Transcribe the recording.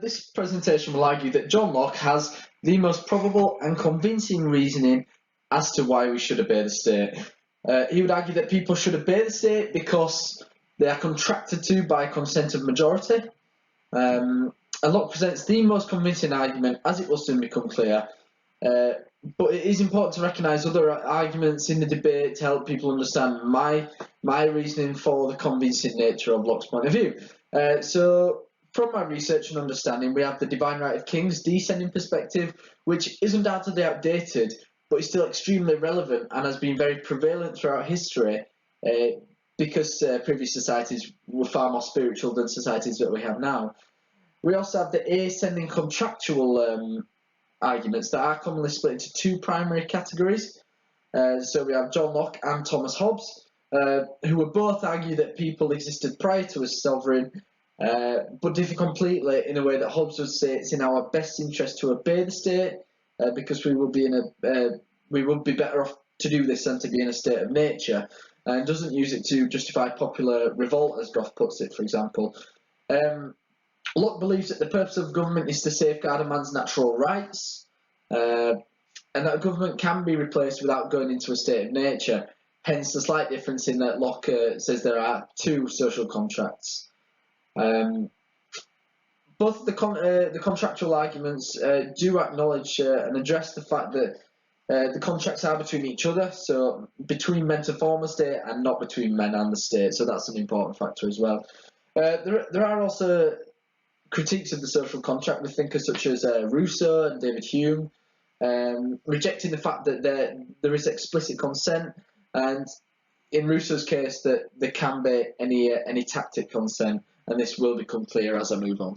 This presentation will argue that John Locke has the most probable and convincing reasoning as to why we should obey the state. He would argue that people should obey the state because they are contracted to by consent of majority. And Locke presents the most convincing argument, as it will soon become clear. But it is important to recognise other arguments in the debate to help people understand my reasoning for the convincing nature of Locke's point of view. So, from my research and understanding, we have the divine right of kings descending perspective, which is undoubtedly outdated, but is still extremely relevant and has been very prevalent throughout history, because previous societies were far more spiritual than societies that we have now. We also have the ascending contractual arguments that are commonly split into two primary categories. So we have John Locke and Thomas Hobbes, who would both argue that people existed prior to us sovereign, but differ completely in a way that Hobbes would say it's in our best interest to obey the state, because we would be better off to do this than to be in a state of nature, and doesn't use it to justify popular revolt, as Gough puts it, for example. Locke believes that the purpose of government is to safeguard a man's natural rights, and that a government can be replaced without going into a state of nature. Hence the slight difference in that Locke says there are two social contracts. Both the contractual arguments do acknowledge and address the fact that the contracts are between each other, so between men to form a state and not between men and the state, so that's an important factor as well. There are also critiques of the social contract with thinkers such as Rousseau and David Hume, rejecting the fact that there is explicit consent, and in Rousseau's case that there can be any tacit consent, and this will become clear as I move on.